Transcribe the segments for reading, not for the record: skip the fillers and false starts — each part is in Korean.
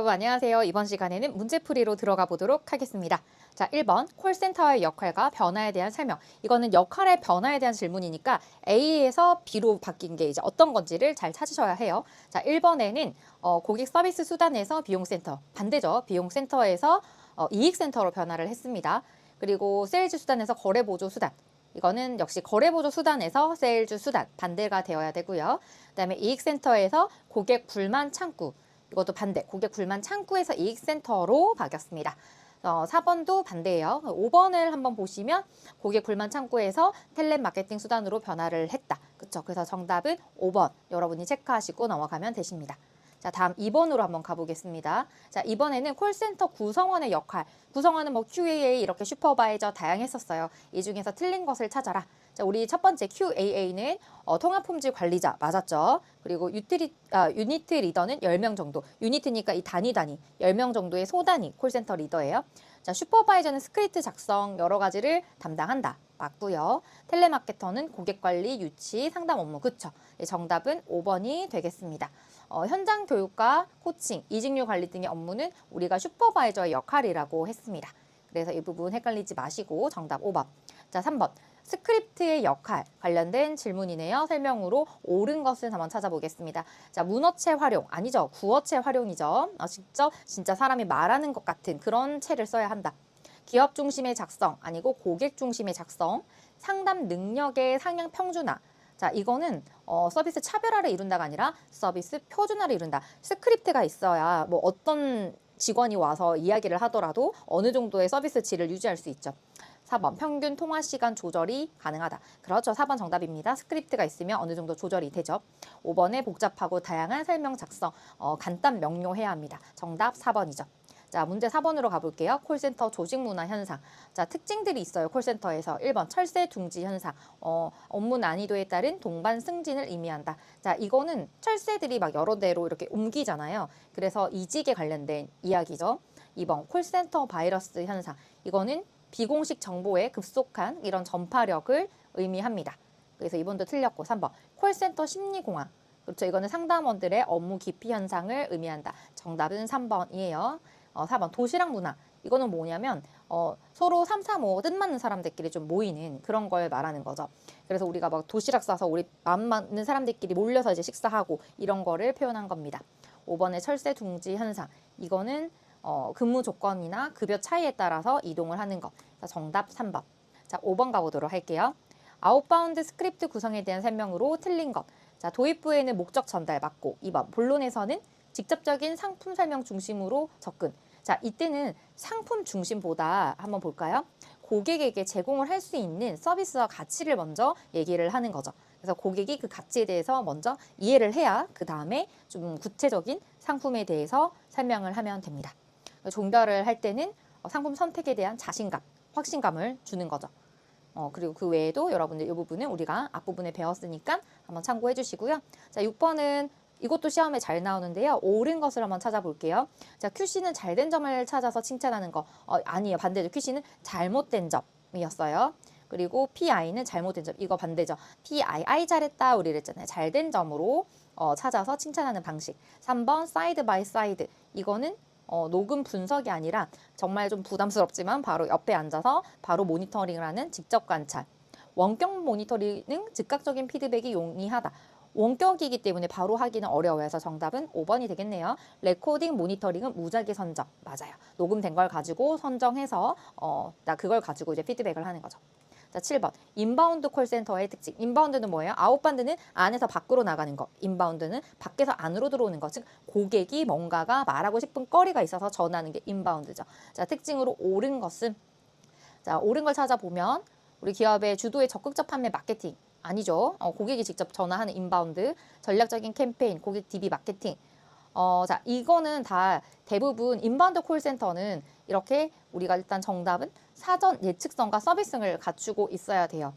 여러분 안녕하세요. 이번 시간에는 문제풀이로 들어가 보도록 하겠습니다. 자, 1번 콜센터의 역할과 변화에 대한 설명. 이거는 역할의 변화에 대한 질문이니까 A에서 B로 바뀐 게 이제 어떤 건지를 잘 찾으셔야 해요. 자, 1번에는 고객 서비스 수단에서 비용센터, 반대죠. 비용센터에서 이익센터로 변화를 했습니다. 그리고 세일즈 수단에서 거래보조 수단. 이거는 역시 거래보조 수단에서 세일즈 수단, 반대가 되어야 되고요. 그다음에 이익센터에서 고객 불만 창구. 이것도 반대, 고객 불만 창구에서 이익센터로 바뀌었습니다. 4번도 반대예요. 5번을 한번 보시면 고객 불만 창구에서 텔레 마케팅 수단으로 변화를 했다. 그렇죠? 그래서 정답은 5번 여러분이 체크하시고 넘어가면 되십니다. 자, 다음 2번으로 한번 가보겠습니다. 자, 이번에는 콜센터 구성원의 역할. 구성원은 뭐 QAA 이렇게 슈퍼바이저 다양했었어요. 이 중에서 틀린 것을 찾아라. 자, 우리 첫 번째 QAA는 통합품질 관리자 맞았죠. 그리고 유니트 리더는 10명 정도. 유니트니까 이 단위 10명 정도의 소단위 콜센터 리더예요. 자, 슈퍼바이저는 스크립트 작성 여러 가지를 담당한다. 맞고요. 텔레마케터는 고객관리, 유치, 상담 업무. 그쵸? 정답은 5번이 되겠습니다. 현장 교육과 코칭, 이직률 관리 등의 업무는 우리가 슈퍼바이저의 역할이라고 했습니다. 그래서 이 부분 헷갈리지 마시고 정답 5번. 자, 3번. 스크립트의 역할 관련된 질문이네요. 설명으로 옳은 것을 한번 찾아보겠습니다. 자, 문어체 활용 아니죠. 구어체 활용이죠. 직접 진짜 사람이 말하는 것 같은 그런 체를 써야 한다. 기업 중심의 작성 아니고 고객 중심의 작성. 상담 능력의 상향 평준화. 자, 이거는 서비스 차별화를 이룬다가 아니라 서비스 표준화를 이룬다. 스크립트가 있어야 뭐 어떤 직원이 와서 이야기를 하더라도 어느 정도의 서비스 질을 유지할 수 있죠. 4번 평균 통화 시간 조절이 가능하다. 그렇죠. 4번 정답입니다. 스크립트가 있으면 어느 정도 조절이 되죠. 5번에 복잡하고 다양한 설명 작성, 간단 명료해야 합니다. 정답 4번이죠. 자, 문제 4번으로 가볼게요. 콜센터 조직 문화 현상. 자, 특징들이 있어요. 콜센터에서 1번 철새 둥지 현상. 업무 난이도에 따른 동반 승진을 의미한다. 자, 이거는 철새들이 막 여러 대로 이렇게 옮기잖아요. 그래서 이직에 관련된 이야기죠. 2번 콜센터 바이러스 현상. 이거는 비공식 정보의 급속한 이런 전파력을 의미합니다. 그래서 2번도 틀렸고 3번 콜센터 심리공황. 그렇죠. 이거는 상담원들의 업무 기피 현상을 의미한다. 정답은 3번이에요. 4번 도시락 문화. 이거는 뭐냐면 서로 3, 3, 5 뜻맞는 사람들끼리 좀 모이는 그런 걸 말하는 거죠. 그래서 우리가 막 도시락 싸서 우리 마음 맞는 사람들끼리 몰려서 이제 식사하고 이런 거를 표현한 겁니다. 5번의 철새 둥지 현상. 이거는 근무 조건이나 급여 차이에 따라서 이동을 하는 것. 정답 3번. 자, 5번 가보도록 할게요. 아웃바운드 스크립트 구성에 대한 설명으로 틀린 것. 자, 도입부에는 목적 전달 맞고 2번 본론에서는 직접적인 상품 설명 중심으로 접근. 자, 이때는 상품 중심보다 한번 볼까요? 고객에게 제공을 할 수 있는 서비스와 가치를 먼저 얘기를 하는 거죠. 그래서 고객이 그 가치에 대해서 먼저 이해를 해야 그 다음에 좀 구체적인 상품에 대해서 설명을 하면 됩니다. 종별을 할 때는 상품 선택에 대한 자신감, 확신감을 주는 거죠. 그리고 그 외에도 여러분들 이 부분은 우리가 앞부분에 배웠으니까 한번 참고해 주시고요. 자, 6번은 이것도 시험에 잘 나오는데요. 옳은 것을 한번 찾아볼게요. 자, QC는 잘된 점을 찾아서 칭찬하는 거. 아니에요. 반대죠. QC는 잘못된 점이었어요. 그리고 PI는 잘못된 점. 이거 반대죠. PII 잘했다. 우리 그랬잖아요. 잘된 점으로 찾아서 칭찬하는 방식. 3번 사이드 바이 사이드. 이거는 녹음 분석이 아니라 정말 좀 부담스럽지만 바로 옆에 앉아서 바로 모니터링을 하는 직접 관찰. 원격 모니터링은 즉각적인 피드백이 용이하다. 원격이기 때문에 바로 하기는 어려워요. 그래서 정답은 5번이 되겠네요. 레코딩 모니터링은 무작위 선정. 맞아요. 녹음된 걸 가지고 선정해서 나 그걸 가지고 이제 피드백을 하는 거죠. 자, 7번. 인바운드 콜센터의 특징. 인바운드는 뭐예요? 아웃바운드는 안에서 밖으로 나가는 거. 인바운드는 밖에서 안으로 들어오는 거. 즉 고객이 뭔가가 말하고 싶은 거리가 있어서 전하는 게 인바운드죠. 자, 특징으로 옳은 것은 자, 옳은 걸 찾아보면 우리 기업의 주도의 적극적 판매 마케팅 아니죠. 고객이 직접 전화하는 인바운드, 전략적인 캠페인, 고객 DB 마케팅. 자, 이거는 다 대부분 인바운드 콜센터는 이렇게 우리가 일단 정답은 사전 예측성과 서비스성을 갖추고 있어야 돼요.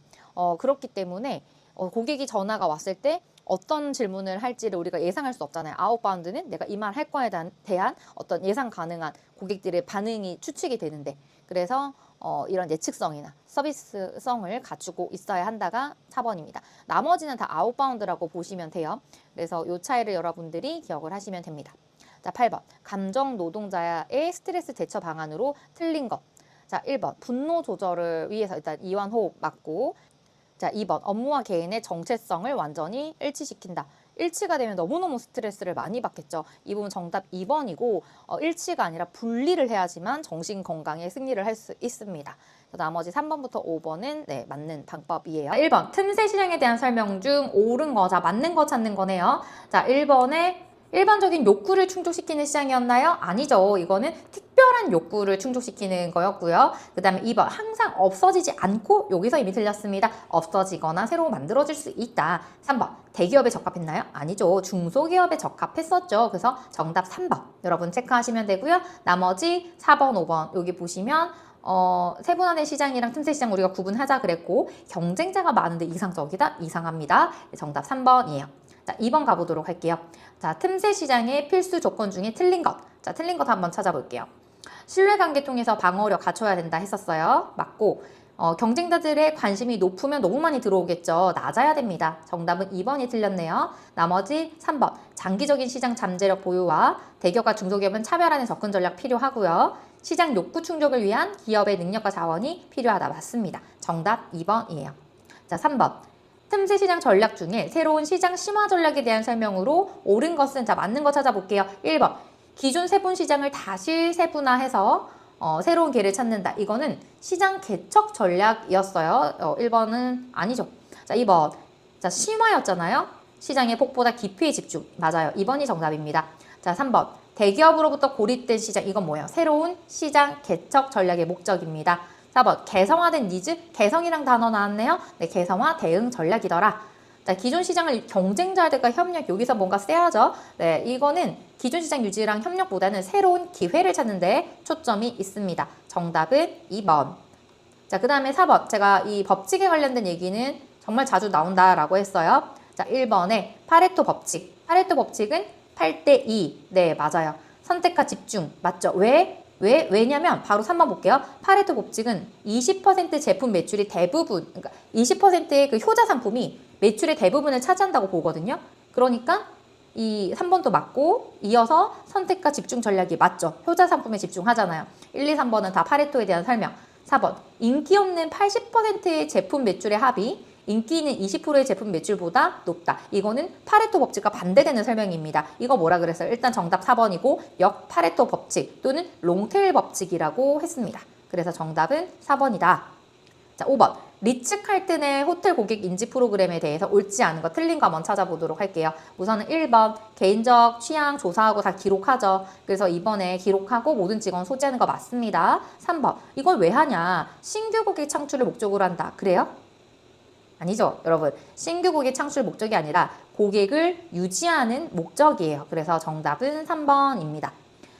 그렇기 때문에 고객이 전화가 왔을 때 어떤 질문을 할지를 우리가 예상할 수 없잖아요. 아웃바운드는 내가 이 말 할 거에 대한 어떤 예상 가능한 고객들의 반응이 추측이 되는데 그래서 이런 예측성이나 서비스성을 갖추고 있어야 한다가 4번입니다. 나머지는 다 아웃바운드라고 보시면 돼요. 그래서 이 차이를 여러분들이 기억을 하시면 됩니다. 자, 8번. 감정 노동자의 스트레스 대처 방안으로 틀린 것. 자, 1번. 분노 조절을 위해서 일단 이완 호흡 맞고. 자, 2번. 업무와 개인의 정체성을 완전히 일치시킨다. 일치가 되면 너무너무 스트레스를 많이 받겠죠. 이 부분 정답 2번이고 일치가 아니라 분리를 해야지만 정신 건강에 승리를 할 수 있습니다. 나머지 3번부터 5번은 네, 맞는 방법이에요. 1번. 틈새 시장에 대한 설명 중 옳은 거. 자, 맞는 거 찾는 거네요. 자, 1번에 일반적인 욕구를 충족시키는 시장이었나요? 아니죠. 이거는 특별한 욕구를 충족시키는 거였고요. 그 다음에 2번. 항상 없어지지 않고, 여기서 이미 틀렸습니다. 없어지거나 새로 만들어질 수 있다. 3번. 대기업에 적합했나요? 아니죠. 중소기업에 적합했었죠. 그래서 정답 3번. 여러분 체크하시면 되고요. 나머지 4번, 5번 여기 보시면 세분화된 시장이랑 틈새 시장 우리가 구분하자 그랬고 경쟁자가 많은데 이상적이다? 이상합니다. 정답 3번이에요. 자, 2번 가보도록 할게요. 자, 틈새 시장의 필수 조건 중에 틀린 것. 자, 틀린 것 한번 찾아볼게요. 신뢰관계 통해서 방어력 갖춰야 된다 했었어요. 맞고 경쟁자들의 관심이 높으면 너무 많이 들어오겠죠. 낮아야 됩니다. 정답은 2번이 틀렸네요. 나머지 3번. 장기적인 시장 잠재력 보유와 대기업과 중소기업은 차별화된 접근 전략 필요하고요. 시장 욕구 충족을 위한 기업의 능력과 자원이 필요하다. 맞습니다. 정답 2번이에요. 자, 3번. 틈새 시장 전략 중에 새로운 시장 심화 전략에 대한 설명으로 옳은 것은 자 맞는 거 찾아볼게요. 1번. 기존 세분 시장을 다시 세분화해서 새로운 기회를 찾는다. 이거는 시장 개척 전략이었어요. 1번은 아니죠. 자, 2번. 자, 심화였잖아요. 시장의 폭보다 깊이에 집중. 맞아요. 2번이 정답입니다. 자, 3번. 대기업으로부터 고립된 시장. 이건 뭐예요? 새로운 시장 개척 전략의 목적입니다. 4번. 개성화된 니즈. 개성이랑 단어 나왔네요. 네, 개성화 대응 전략이더라. 자, 기존 시장을 경쟁자들과 협력. 여기서 뭔가 세야죠. 네, 이거는 기존 시장 유지랑 협력보다는 새로운 기회를 찾는 데 초점이 있습니다. 정답은 2번. 자, 그 다음에 4번. 제가 이 법칙에 관련된 얘기는 정말 자주 나온다라고 했어요. 자, 1번에 파레토 법칙. 파레토 법칙은 8대2. 네, 맞아요. 선택과 집중. 맞죠? 왜냐면 바로 3번 볼게요. 파레토 법칙은 20% 제품 매출이 대부분, 그러니까 20%의 그 효자 상품이 매출의 대부분을 차지한다고 보거든요. 그러니까 이 3번도 맞고 이어서 선택과 집중 전략이 맞죠. 효자 상품에 집중하잖아요. 1, 2, 3번은 다 파레토에 대한 설명. 4번. 인기 없는 80%의 제품 매출의 합이 인기 있는 20%의 제품 매출보다 높다. 이거는 파레토 법칙과 반대되는 설명입니다. 이거 뭐라 그랬어요? 일단 정답 4번이고 역 파레토 법칙 또는 롱테일 법칙이라고 했습니다. 그래서 정답은 4번이다. 자, 5번. 리츠 칼튼의 호텔 고객 인지 프로그램에 대해서 옳지 않은 거 틀린 거 한번 찾아보도록 할게요. 우선은 1번 개인적 취향 조사하고 다 기록하죠. 그래서 이번에 기록하고 모든 직원 소지하는 거 맞습니다. 3번. 이걸 왜 하냐? 신규 고객 창출을 목적으로 한다. 그래요? 아니죠, 여러분. 신규 고객 창출 목적이 아니라 고객을 유지하는 목적이에요. 그래서 정답은 3번입니다.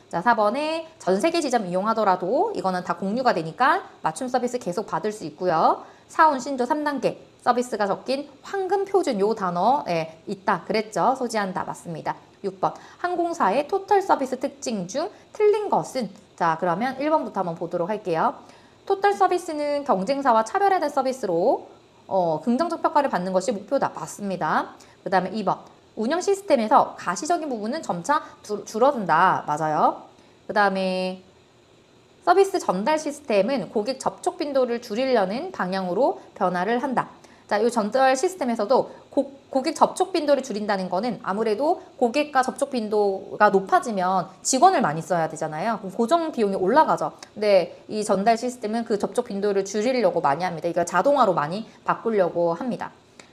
자, 4번에 전 세계 지점 이용하더라도 이거는 다 공유가 되니까 맞춤 서비스 계속 받을 수 있고요. 사운 신조 3단계 서비스가 적힌 황금 표준 요 단어 있다 그랬죠. 소지한다. 맞습니다. 6번. 항공사의 토탈 서비스 특징 중 틀린 것은? 자, 그러면 1번부터 한번 보도록 할게요. 토탈 서비스는 경쟁사와 차별화된 서비스로 긍정적 평가를 받는 것이 목표다. 맞습니다. 그 다음에 2번. 운영 시스템에서 가시적인 부분은 점차 줄어든다. 맞아요. 그 다음에 서비스 전달 시스템은 고객 접촉 빈도를 줄이려는 방향으로 변화를 한다. 자, 이 전달 시스템에서도 고객 접촉 빈도를 줄인다는 거는 아무래도 고객과 접촉 빈도가 높아지면 직원을 많이 써야 되잖아요. 그럼 고정 비용이 올라가죠. 근데 이 전달 시스템은 그 접촉 빈도를 줄이려고 많이 합니다. 이거 자동화로 많이 바꾸려고 합니다.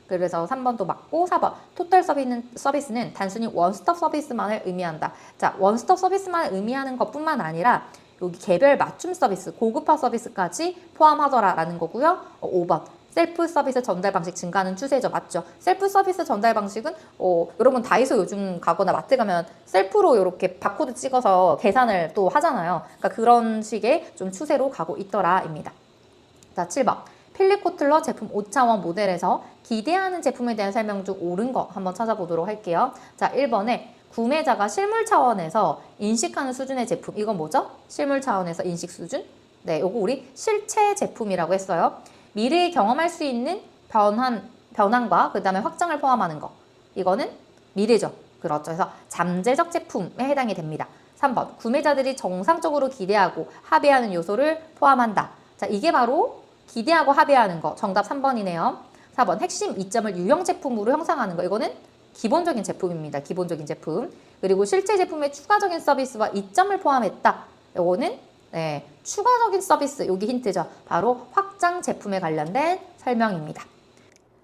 그래서 3번도 맞고 4번. 토탈 서비스는 단순히 원스톱 서비스만을 의미한다. 자, 원스톱 서비스만을 의미하는 것뿐만 아니라 여기 개별 맞춤 서비스, 고급화 서비스까지 포함하더라라는 거고요. 5번. 셀프 서비스 전달 방식 증가하는 추세죠. 맞죠? 셀프 서비스 전달 방식은 여러분 다이소 요즘 가거나 마트 가면 셀프로 이렇게 바코드 찍어서 계산을 또 하잖아요. 그러니까 그런 식의 좀 추세로 가고 있더라입니다. 자, 7번. 필립 코틀러 제품 5차원 모델에서 기대하는 제품에 대한 설명 중 옳은 거 한번 찾아보도록 할게요. 자, 1번에 구매자가 실물 차원에서 인식하는 수준의 제품. 이건 뭐죠? 실물 차원에서 인식 수준? 네, 요거 우리 실체 제품이라고 했어요. 미래에 경험할 수 있는 변환과 그 다음에 확장을 포함하는 거. 이거는 미래죠. 그렇죠. 그래서 잠재적 제품에 해당이 됩니다. 3번, 구매자들이 정상적으로 기대하고 합의하는 요소를 포함한다. 자, 이게 바로 기대하고 합의하는 거. 정답 3번이네요. 4번, 핵심 이점을 유형 제품으로 형성하는 거. 이거는 기본적인 제품입니다. 기본적인 제품. 그리고 실제 제품의 추가적인 서비스와 이점을 포함했다. 요거는 추가적인 서비스. 여기 힌트죠. 바로 확장 제품에 관련된 설명입니다.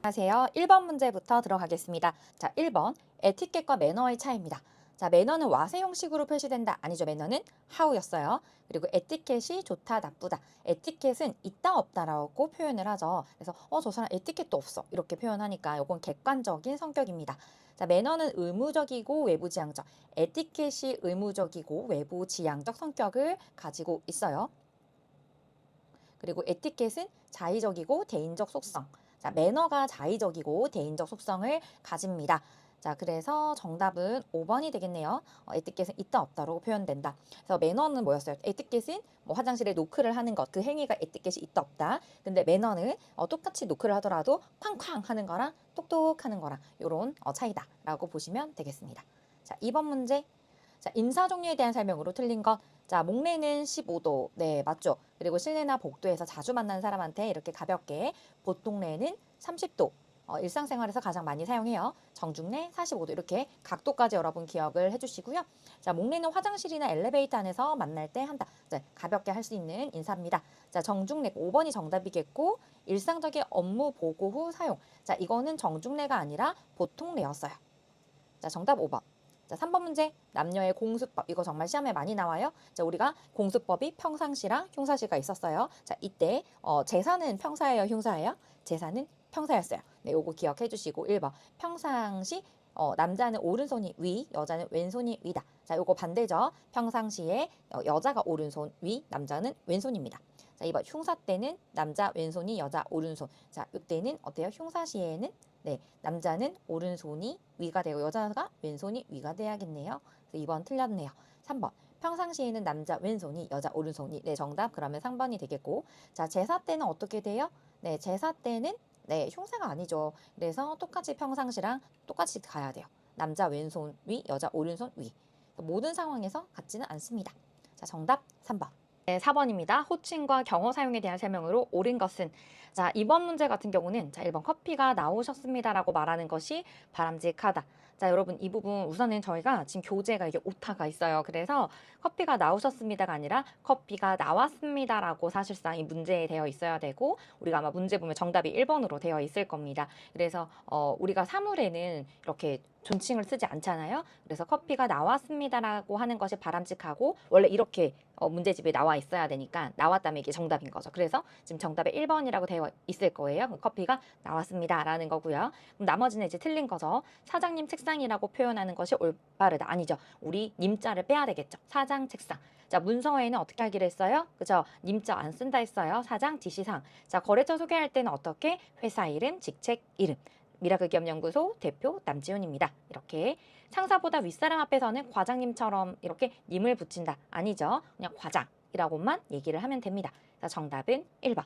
안녕하세요. 1번 문제부터 들어가겠습니다. 자, 1번 에티켓과 매너의 차이입니다. 자, 매너는 와세 형식으로 표시된다. 아니죠. 매너는 how였어요. 그리고 에티켓이 좋다, 나쁘다. 에티켓은 있다, 없다라고 표현을 하죠. 그래서 저 사람 에티켓도 없어. 이렇게 표현하니까 이건 객관적인 성격입니다. 자, 매너는 의무적이고 외부지향적. 에티켓이 의무적이고 외부지향적 성격을 가지고 있어요. 그리고 에티켓은 자의적이고 대인적 속성. 자, 매너가 자의적이고 대인적 속성을 가집니다. 자, 그래서 정답은 5번이 되겠네요. 에티켓은 있다 없다로 표현된다. 그래서 매너는 뭐였어요? 에티켓은 뭐 화장실에 노크를 하는 것, 그 행위가 에티켓이 있다 없다. 근데 매너는 똑같이 노크를 하더라도 쾅쾅 하는 거랑 똑똑 하는 거랑 이런 차이다라고 보시면 되겠습니다. 자, 2번 문제. 자, 인사 종류에 대한 설명으로 틀린 것. 자, 목례는 15도. 네, 맞죠? 그리고 실내나 복도에서 자주 만나는 사람한테 이렇게 가볍게. 보통례는 30도. 일상생활에서 가장 많이 사용해요. 정중례 45도. 이렇게 각도까지 여러분 기억을 해주시고요. 자, 목례는 화장실이나 엘리베이터 안에서 만날 때 한다. 자, 가볍게 할 수 있는 인사입니다. 자, 정중례 5번이 정답이겠고, 일상적인 업무 보고 후 사용. 자, 이거는 정중례가 아니라 보통례였어요. 자, 정답 5번. 자, 3번 문제. 남녀의 공수법. 이거 정말 시험에 많이 나와요. 자, 우리가 공수법이 평상시랑 흉사시가 있었어요. 자, 이때 제사는 평사예요, 흉사예요? 제사는 평사였어요. 네, 요거 기억해 주시고 1번. 평상시 남자는 오른손이 위, 여자는 왼손이 위다. 자, 요거 반대죠. 평상시에 여자가 오른손 위, 남자는 왼손입니다. 자, 2번. 흉사 때는 남자 왼손이 여자 오른손. 자, 이때는 어때요? 흉사시에는 네, 남자는 오른손이 위가 되고 여자가 왼손이 위가 돼야겠네요. 그래서 2번 틀렸네요. 3번. 평상시에는 남자 왼손이 여자 오른손이. 네, 정답. 그러면 3번이 되겠고. 자, 제사 때는 어떻게 돼요? 네, 제사 때는 흉사가 아니죠. 그래서 똑같이 평상시랑 똑같이 가야 돼요. 남자 왼손 위, 여자 오른손 위. 모든 상황에서 같지는 않습니다. 자, 정답 3번. 네, 4번입니다. 호칭과 경어 사용에 대한 설명으로 옳은 것은. 자, 이번 문제 같은 경우는 1번 커피가 나오셨습니다라고 말하는 것이 바람직하다. 자, 여러분 이 부분 우선은 저희가 지금 교재가 이게 오타가 있어요. 그래서 커피가 나오셨습니다가 아니라 커피가 나왔습니다라고 사실상 이 문제에 되어 있어야 되고, 우리가 아마 문제 보면 정답이 1번으로 되어 있을 겁니다. 그래서 우리가 사물에는 이렇게 존칭을 쓰지 않잖아요. 그래서 커피가 나왔습니다라고 하는 것이 바람직하고, 원래 이렇게 문제집에 나와 있어야 되니까 나왔다면 이게 정답인 거죠. 그래서 지금 정답에 1번이라고 되어 있을 거예요. 커피가 나왔습니다라는 거고요. 그럼 나머지는 이제 틀린 거죠. 사장님 책상이라고 표현하는 것이 올바르다. 아니죠. 우리 님자를 빼야 되겠죠. 사장 책상. 자, 문서에는 어떻게 하기로 했어요? 그죠? 님자 안 쓴다 했어요. 사장 지시상. 자, 거래처 소개할 때는 어떻게? 회사 이름, 직책 이름. 미라클 기업연구소 대표 남지훈입니다. 이렇게 상사보다 윗사람 앞에서는 과장님처럼 이렇게 님을 붙인다. 아니죠. 그냥 과장이라고만 얘기를 하면 됩니다. 자, 정답은 1번.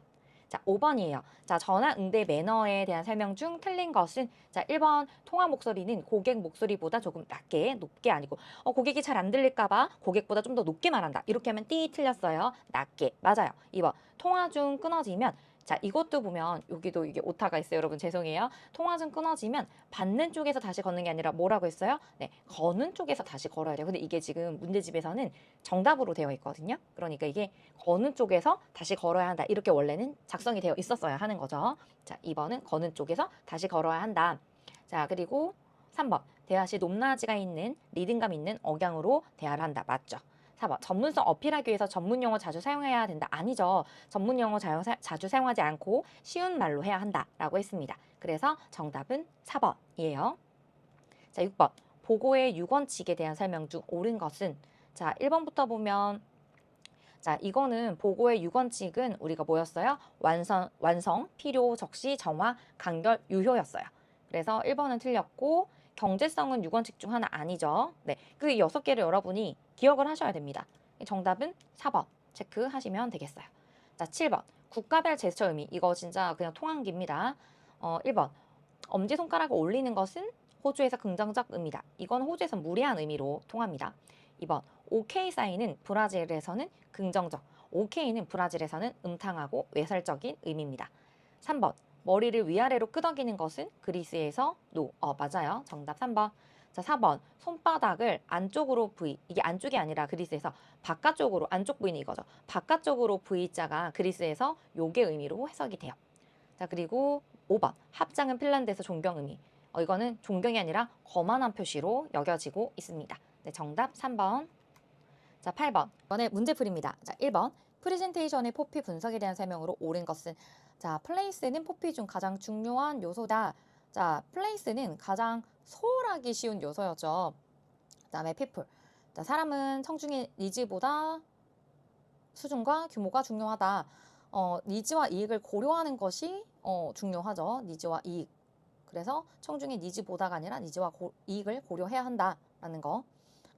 자, 5번이에요. 자, 전화 응대 매너에 대한 설명 중 틀린 것은, 자, 1번 통화 목소리는 고객 목소리보다 조금 낮게, 높게 아니고 고객이 잘 안 들릴까 봐 고객보다 좀 더 높게 말한다. 이렇게 하면 띠 틀렸어요. 낮게. 맞아요. 2번 통화 중 끊어지면, 자, 이것도 보면 여기도 이게 오타가 있어요. 여러분 죄송해요. 통화 중 끊어지면 받는 쪽에서 다시 걷는 게 아니라 뭐라고 했어요? 네, 거는 쪽에서 다시 걸어야 돼요. 근데 이게 지금 문제집에서는 정답으로 되어 있거든요. 그러니까 이게 거는 쪽에서 다시 걸어야 한다. 이렇게 원래는 작성이 되어 있었어야 하는 거죠. 자, 2번은 거는 쪽에서 다시 걸어야 한다. 자, 그리고 3번. 대화 시 높낮이가 있는 리듬감 있는 억양으로 대화를 한다. 맞죠? 4번. 전문성 어필하기 위해서 전문 용어 자주 사용해야 된다. 아니죠. 전문 용어 자주 사용하지 않고 쉬운 말로 해야 한다라고 했습니다. 그래서 정답은 4번이에요. 자, 6번. 보고의 유권칙에 대한 설명 중 옳은 것은, 자, 1번부터 보면, 자, 이거는 보고의 유권칙은 우리가 뭐였어요? 완성, 필요, 적시, 정화, 간결, 유효였어요. 그래서 1번은 틀렸고, 경제성은 유권칙 중 하나 아니죠. 네, 그 6개를 여러분이 기억을 하셔야 됩니다. 정답은 4번 체크하시면 되겠어요. 자, 7번. 국가별 제스처 의미. 이거 진짜 그냥 통한기입니다. 1번. 엄지손가락을 올리는 것은 호주에서 긍정적 의미다. 이건 호주에서 무례한 의미로 통합니다. 2번 OK 사인은 브라질에서는 긍정적, OK는 브라질에서는 음탕하고 외설적인 의미입니다. 3번 머리를 위아래로 끄덕이는 것은 그리스에서 no. 맞아요. 정답 3번. 자, 4번 손바닥을 안쪽으로 V, 이게 안쪽이 아니라 그리스에서 바깥쪽으로, 안쪽 V는 이거죠. 바깥쪽으로 V자가 그리스에서 요게 의미로 해석이 돼요. 자, 그리고 5번 합장은 핀란드에서 존경 의미. 이거는 존경이 아니라 거만한 표시로 여겨지고 있습니다. 네, 정답 3번. 자, 8번. 이번에 문제풀이입니다. 자, 1번. 프레젠테이션의 포피 분석에 대한 설명으로 옳은 것은, 자, 플레이스는 포피 중 가장 중요한 요소다. 자, 플레이스는 가장 소홀하기 쉬운 요소였죠. 그다음에 people. 자, 사람은 청중의 니즈보다 수준과 규모가 중요하다. 니즈와 이익을 고려하는 것이 중요하죠. 니즈와 이익. 그래서 청중의 니즈보다가 아니라 니즈와 이익을 고려해야 한다라는 거.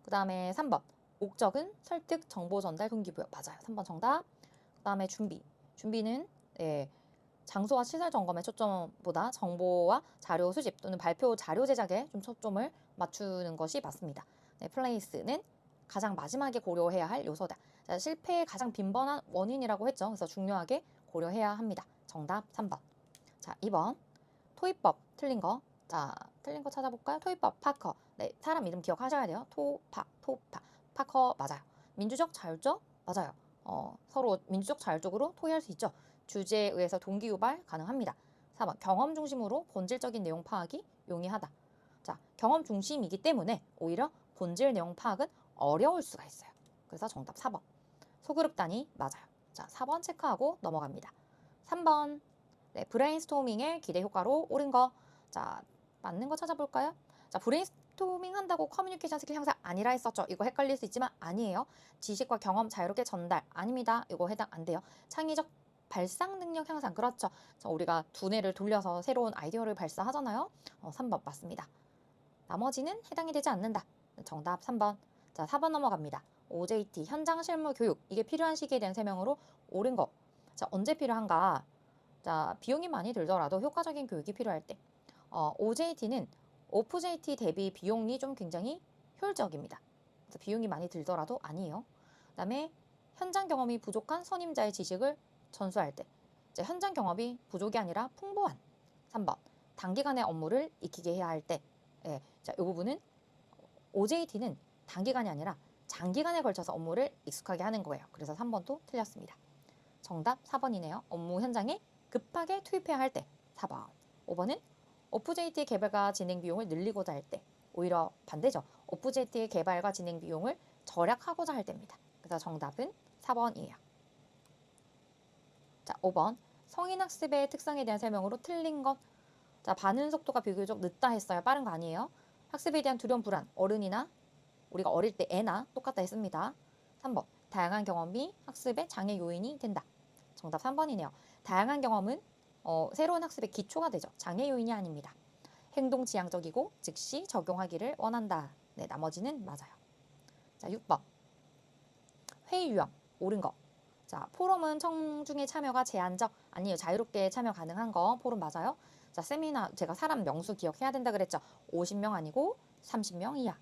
그 다음에 3번. 목적은 설득, 정보 전달, 동기부여. 맞아요. 3번 정답. 그 다음에 준비. 준비는 장소와 시설 점검의 초점보다 정보와 자료 수집 또는 발표 자료 제작에 좀 초점을 맞추는 것이 맞습니다. 네, 플레이스는 가장 마지막에 고려해야 할 요소다. 자, 실패의 가장 빈번한 원인이라고 했죠. 그래서 중요하게 고려해야 합니다. 정답 3번. 자, 2번. 토의법 틀린 거. 자, 틀린 거 찾아볼까요? 토의법 파커. 네, 사람 이름 기억하셔야 돼요. 토파. 파커 맞아요. 민주적 자율적 맞아요. 서로 민주적 자율적으로 토의할 수 있죠. 주제에 의해서 동기 유발 가능합니다. 4번 경험 중심으로 본질적인 내용 파악이 용이하다. 자, 경험 중심이기 때문에 오히려 본질 내용 파악은 어려울 수가 있어요. 그래서 정답 4번. 소그룹 단위 맞아요. 자, 4번 체크하고 넘어갑니다. 3번. 네, 브레인스토밍의 기대 효과로 옳은 거. 자, 맞는 거 찾아볼까요? 자, 브레인스토밍 한다고 커뮤니케이션 스킬 향상 아니라 했었죠. 이거 헷갈릴 수 있지만 아니에요. 지식과 경험 자유롭게 전달 아닙니다. 이거 해당 안 돼요. 창의적 발상 능력 향상 그렇죠. 자, 우리가 두뇌를 돌려서 새로운 아이디어를 발사하잖아요. 3번 맞습니다. 나머지는 해당이 되지 않는다. 정답 3번. 자, 4번 넘어갑니다. OJT 현장 실무 교육 이게 필요한 시기에 대한 설명으로 옳은 거. 자, 언제 필요한가? 자, 비용이 많이 들더라도 효과적인 교육이 필요할 때. OJT는 OFJT 대비 비용이 좀 굉장히 효율적입니다. 그래서 비용이 많이 들더라도 아니에요. 그다음에 현장 경험이 부족한 선임자의 지식을 전수할 때. 이제 현장 경험이 부족이 아니라 풍부한. 3번. 단기간에 업무를 익히게 해야 할 때. 예, 자, 이 부분은 OJT는 단기간이 아니라 장기간에 걸쳐서 업무를 익숙하게 하는 거예요. 그래서 3번도 틀렸습니다. 정답 4번이네요. 업무 현장에 급하게 투입해야 할 때. 4번. 5번은 OFJT의 개발과 진행 비용을 늘리고자 할 때. 오히려 반대죠. OFJT의 개발과 진행 비용을 절약하고자 할 때입니다. 그래서 정답은 4번이에요. 자, 5번. 성인학습의 특성에 대한 설명으로 틀린 것. 자, 반응 속도가 비교적 늦다 했어요. 빠른 거 아니에요. 학습에 대한 두려움, 불안. 어른이나 우리가 어릴 때 애나 똑같다 했습니다. 3번. 다양한 경험이 학습의 장애 요인이 된다. 정답 3번이네요. 다양한 경험은 새로운 학습의 기초가 되죠. 장애 요인이 아닙니다. 행동 지향적이고 즉시 적용하기를 원한다. 네, 나머지는 맞아요. 자, 6번. 회의 유형. 옳은 거. 자, 포럼은 청중의 참여가 제한적 아니에요. 자유롭게 참여 가능한 거. 포럼 맞아요. 자, 세미나 제가 사람 명수 기억해야 된다 그랬죠. 50명 아니고 30명 이하.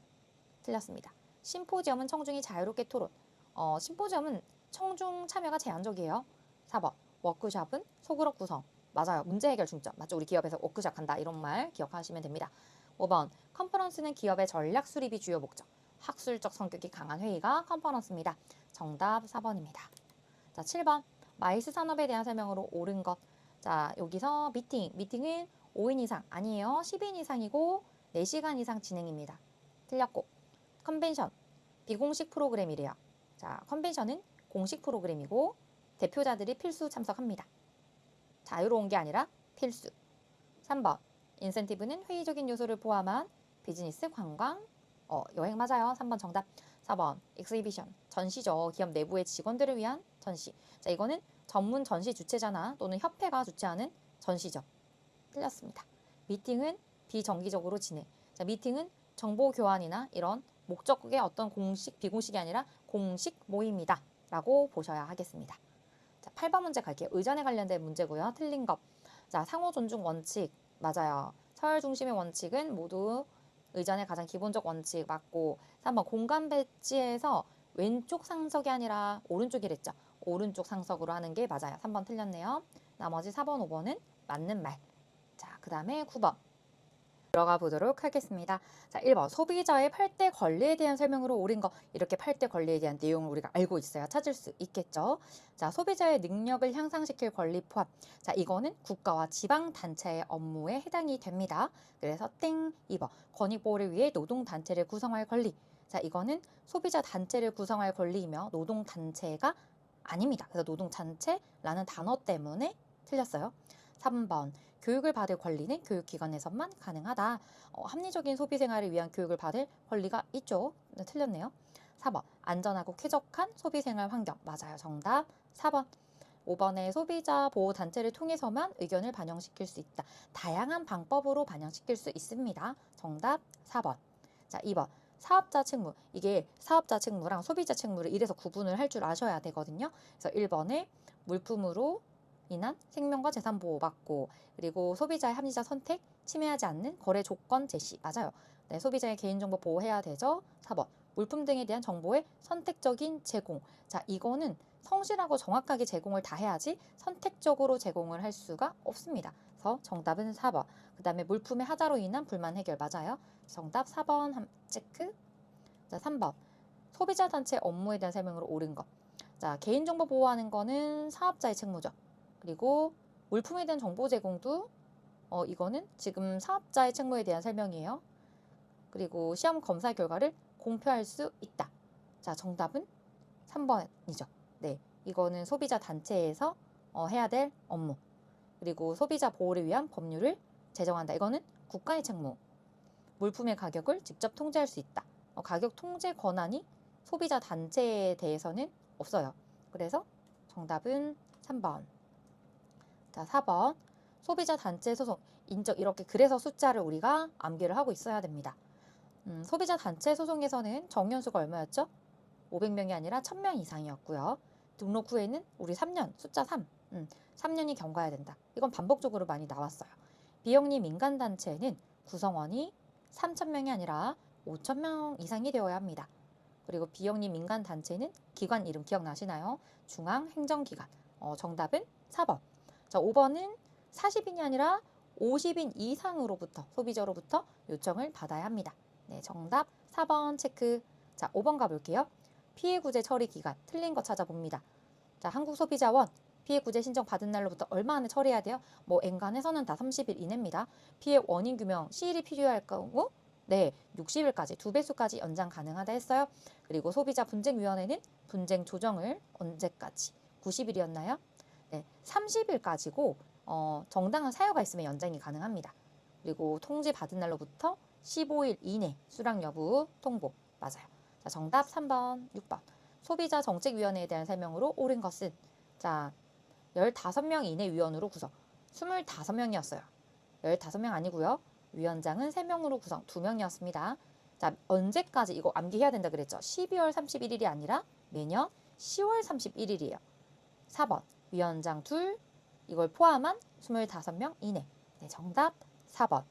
틀렸습니다. 심포지엄은 청중이 자유롭게 토론. 심포지엄은 청중 참여가 제한적이에요. 4번. 워크숍은 소그룹 구성. 맞아요. 문제 해결 중점. 맞죠? 우리 기업에서 워크숍 한다. 이런 말 기억하시면 됩니다. 5번. 컨퍼런스는 기업의 전략 수립이 주요 목적. 학술적 성격이 강한 회의가 컨퍼런스입니다. 정답 4번입니다. 자, 7번. 마이스 산업에 대한 설명으로 옳은 것. 자, 여기서 미팅은 5인 이상 아니에요. 10인 이상이고 4시간 이상 진행입니다. 틀렸고. 컨벤션. 비공식 프로그램이래요. 자, 컨벤션은 공식 프로그램이고 대표자들이 필수 참석합니다. 자유로운 게 아니라 필수. 3번. 인센티브는 회의적인 요소를 포함한 비즈니스, 관광, 여행 맞아요. 3번 정답. 4번. 익스히비션. 전시죠. 기업 내부의 직원들을 위한 전시. 자, 이거는 전문 전시 주최자나 또는 협회가 주최하는 전시죠. 틀렸습니다. 미팅은 비정기적으로 진행. 자, 미팅은 정보 교환이나 이런 목적의 어떤 공식, 비공식이 아니라 공식 모임이다 라고 보셔야 하겠습니다. 자, 8번 문제 갈게요. 의전에 관련된 문제고요. 틀린 것. 자, 상호 존중 원칙. 맞아요. 서열 중심의 원칙은 모두 의전의 가장 기본적 원칙 맞고 3번 공간 배치에서 왼쪽 상석이 아니라 오른쪽이랬죠. 오른쪽 상석으로 하는 게 맞아요. 3번 틀렸네요. 나머지 4번, 5번은 맞는 말. 자, 그 다음에 9번. 들어가 보도록 하겠습니다. 자, 1번 소비자의 팔대 권리에 대한 설명으로 옳은 거. 이렇게 팔대 권리에 대한 내용을 우리가 알고 있어야 찾을 수 있겠죠. 자, 소비자의 능력을 향상시킬 권리 포함. 자, 이거는 국가와 지방단체의 업무에 해당이 됩니다. 그래서 땡. 2번 권익보호를 위해 노동단체를 구성할 권리. 자, 이거는 소비자 단체를 구성할 권리이며 노동단체가 아닙니다. 그래서 노동단체라는 단어 때문에 틀렸어요. 3번 교육을 받을 권리는 교육기관에서만 가능하다. 합리적인 소비 생활을 위한 교육을 받을 권리가 있죠. 네, 틀렸네요. 4번 안전하고 쾌적한 소비 생활 환경. 맞아요. 정답 4번. 5번에 소비자 보호 단체를 통해서만 의견을 반영시킬 수 있다. 다양한 방법으로 반영시킬 수 있습니다. 정답 4번. 자, 2번. 사업자 책무. 이게 사업자 책무랑 소비자 책무를 이래서 구분을 할 줄 아셔야 되거든요. 그래서 1번에 물품으로 인한 생명과 재산 보호 받고, 그리고 소비자의 합리적 선택 침해하지 않는 거래 조건 제시. 맞아요. 네, 소비자의 개인정보 보호해야 되죠. 4번 물품 등에 대한 정보의 선택적인 제공. 자, 이거는 성실하고 정확하게 제공을 다 해야지 선택적으로 제공을 할 수가 없습니다. 그래서 정답은 4번. 그 다음에 물품의 하자로 인한 불만 해결. 맞아요. 정답 4번 체크. 자, 3번 소비자 단체 업무에 대한 설명으로 옳은 것. 자, 개인정보 보호하는 거는 사업자의 책무죠. 그리고 물품에 대한 정보 제공도 이거는 지금 사업자의 책무에 대한 설명이에요. 그리고 시험 검사 결과를 공표할 수 있다. 자, 정답은 3번이죠. 네, 이거는 소비자 단체에서 해야 될 업무. 그리고 소비자 보호를 위한 법률을 제정한다. 이거는 국가의 책무. 물품의 가격을 직접 통제할 수 있다. 가격 통제 권한이 소비자 단체에 대해서는 없어요. 그래서 정답은 3번. 자, 4번 소비자 단체 소송 인정. 이렇게 그래서 숫자를 우리가 암기를 하고 있어야 됩니다. 소비자 단체 소송에서는 정연수가 얼마였죠? 500명이 아니라 1000명 이상이었고요. 등록 후에는 우리 3년 숫자 3 3년이 경과해야 된다. 이건 반복적으로 많이 나왔어요. 비영리 민간단체는 구성원이 3000명이 아니라 5000명 이상이 되어야 합니다. 그리고 비영리 민간단체는 기관 이름 기억나시나요? 중앙행정기관. 정답은 4번. 자, 5번은 40인이 아니라 50인 이상으로부터 소비자로부터 요청을 받아야 합니다. 네, 정답 4번 체크. 자, 5번 가볼게요. 피해구제 처리 기간 틀린 거 찾아봅니다. 자, 한국소비자원 피해구제 신청 받은 날로부터 얼마 안에 처리해야 돼요? 뭐 엔간해서는 다 30일 이내입니다. 피해 원인 규명 시일이 필요할 경우 네, 60일까지 2배수까지 연장 가능하다 했어요. 그리고 소비자 분쟁위원회는 분쟁 조정을 언제까지? 90일이었나요? 네, 30일까지고 정당한 사유가 있으면 연장이 가능합니다. 그리고 통지 받은 날로부터 15일 이내 수락 여부 통보. 맞아요. 자, 정답 3번, 6번. 소비자 정책위원회에 대한 설명으로 옳은 것은 자, 15명 이내 위원으로 구성. 25명이었어요. 15명 아니고요. 위원장은 3명으로 구성, 2명이었습니다. 자, 언제까지 이거 암기해야 된다 그랬죠? 12월 31일이 아니라 매년 10월 31일이에요. 4번 위원장 둘, 이걸 포함한 25명 이내. 네, 정답 4번.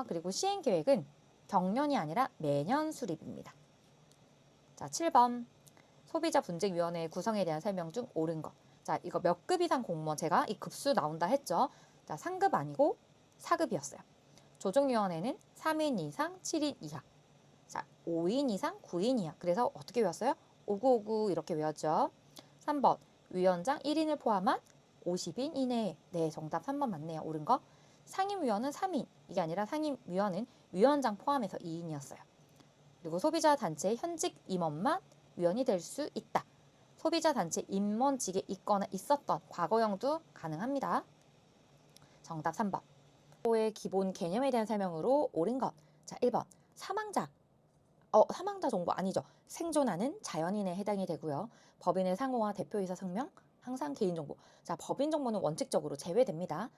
그리고 시행계획은 경년이 아니라 매년 수립입니다. 자, 7번 소비자 분쟁위원회 구성에 대한 설명 중 옳은 것. 자, 이거 몇 급 이상 공무원, 제가 이 급수 나온다 했죠. 자, 3급 아니고 4급이었어요. 조정위원회는 3인 이상 7인 이하. 자, 5인 이상 9인 이하. 그래서 어떻게 외웠어요? 5959 이렇게 외웠죠. 3번 위원장 1인을 포함한 50인 이내에. 네, 정답 3번 맞네요. 옳은 거. 상임위원은 3인. 이게 아니라 상임위원은 위원장 포함해서 2인이었어요. 그리고 소비자 단체의 현직 임원만 위원이 될 수 있다. 소비자 단체 임원직에 있거나 있었던 과거형도 가능합니다. 정답 3번. 보호의 기본 개념에 대한 설명으로 옳은 것. 자, 1번. 사망자. 사망자 정보 아니죠. 생존하는 자연인에 해당이 되고요. 법인의 상호와 대표이사 성명, 항상 개인정보. 자, 법인 정보는 원칙적으로 제외됩니다.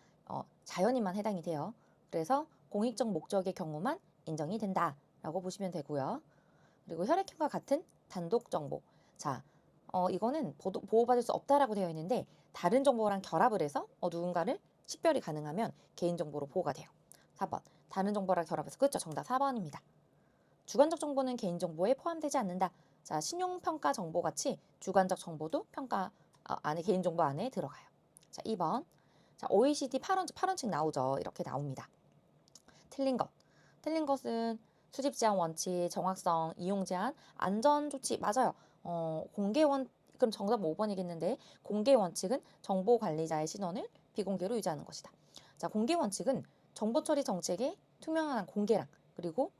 자연인만 해당이 돼요. 그래서 공익적 목적의 경우만 인정이 된다라고 보시면 되고요. 그리고 혈액형과 같은 단독 정보. 자, 이거는 보호받을 수 없다라고 되어 있는데 다른 정보랑 결합을 해서 누군가를 식별이 가능하면 개인정보로 보호가 돼요. 4번. 다른 정보랑 결합해서. 그렇죠. 정답 4번입니다. 주관적 정보는 개인정보에 포함되지 않는다. 자, 신용평가 정보 같이 주관적 정보도 평가 안에 개인정보 안에 들어가요. 자, 2번. 자, OECD 8원칙 나오죠. 이렇게 나옵니다. 틀린 것. 틀린 것은 수집 제한 원칙, 정확성, 이용 제한, 안전 조치. 맞아요. 그럼 정답 5번이겠는데 공개 원칙은 정보 관리자의 신원을 비공개로 유지하는 것이다. 자, 공개 원칙은 정보 처리 정책의 투명한 공개랑 그리고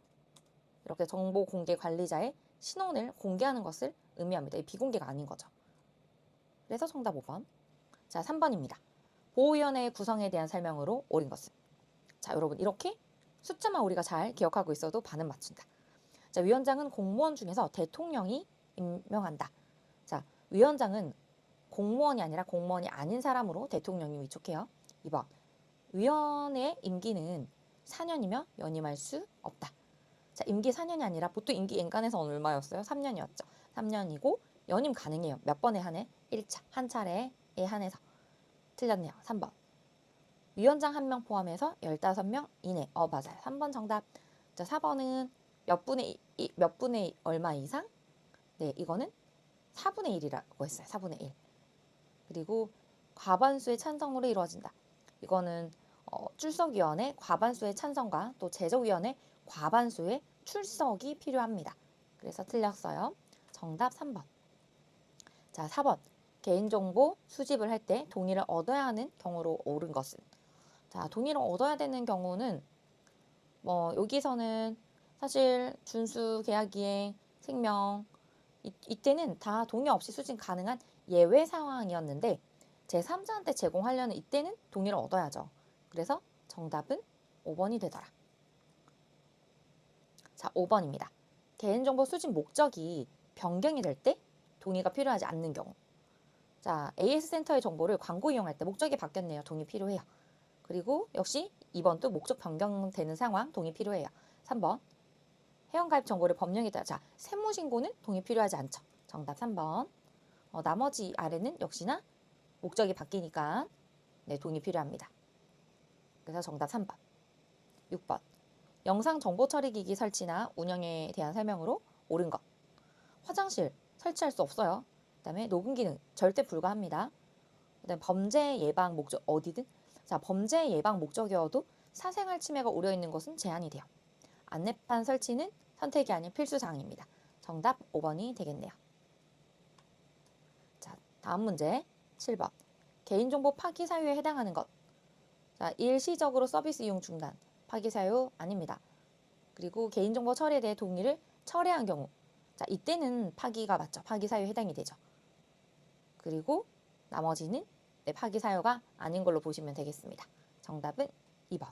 이렇게 정보 공개 관리자의 신원을 공개하는 것을 의미합니다. 이 비공개가 아닌 거죠. 그래서 정답 5번. 자, 3번입니다. 보호위원회의 구성에 대한 설명으로 옳은 것은. 자, 여러분 이렇게 숫자만 우리가 잘 기억하고 있어도 반은 맞춘다. 자, 위원장은 공무원 중에서 대통령이 임명한다. 자, 위원장은 공무원이 아니라 공무원이 아닌 사람으로 대통령이 위촉해요. 2번. 위원회의 임기는 4년이며 연임할 수 없다. 자, 임기 4년이 아니라 보통 임기 연간에서 얼마였어요? 3년이었죠. 3년이고 연임 가능해요. 몇 번에 한해? 1차. 한 차례에 한해서. 틀렸네요. 3번. 위원장 1명 포함해서 15명 이내. 맞아요. 3번 정답. 자, 4번은 몇 분의 얼마 이상? 네, 이거는 4분의 1이라고 했어요. 4분의 1. 그리고 과반수의 찬성으로 이루어진다. 이거는 출석위원회 과반수의 찬성과 또 제적위원회 과반수의 출석이 필요합니다. 그래서 틀렸어요. 정답 3번. 자, 4번. 개인정보 수집을 할 때 동의를 얻어야 하는 경우로 옳은 것은. 자, 동의를 얻어야 되는 경우는 여기서는 사실 준수, 계약이행, 생명 이때는 다 동의 없이 수집 가능한 예외 상황이었는데 제3자한테 제공하려는 이때는 동의를 얻어야죠. 그래서 정답은 5번이 되더라. 자, 5번입니다. 개인정보 수집 목적이 변경이 될 때 동의가 필요하지 않는 경우. 자, AS 센터의 정보를 광고 이용할 때 목적이 바뀌었네요. 동의 필요해요. 그리고 역시 2번도 목적 변경되는 상황 동의 필요해요. 3번. 회원가입 정보를 법령에 따라 세무신고는 동의 필요하지 않죠. 정답 3번. 나머지 아래는 역시나 목적이 바뀌니까 네, 동의 필요합니다. 그래서 정답 3번. 6번. 영상 정보 처리 기기 설치나 운영에 대한 설명으로 옳은 것. 화장실 설치할 수 없어요. 그다음에 녹음 기능 절대 불가합니다. 그다음에 범죄 예방 목적 어디든. 자, 범죄 예방 목적이어도 사생활 침해가 우려 있는 것은 제한이 돼요. 안내판 설치는 선택이 아닌 필수 사항입니다. 정답 5번이 되겠네요. 자, 다음 문제 7번. 개인정보 파기 사유에 해당하는 것. 자, 일시적으로 서비스 이용 중단. 파기 사유 아닙니다. 그리고 개인정보 처리에 대해 동의를 철회한 경우. 자, 이때는 파기가 맞죠. 파기 사유에 해당이 되죠. 그리고 나머지는 파기 사유가 아닌 걸로 보시면 되겠습니다. 정답은 2번.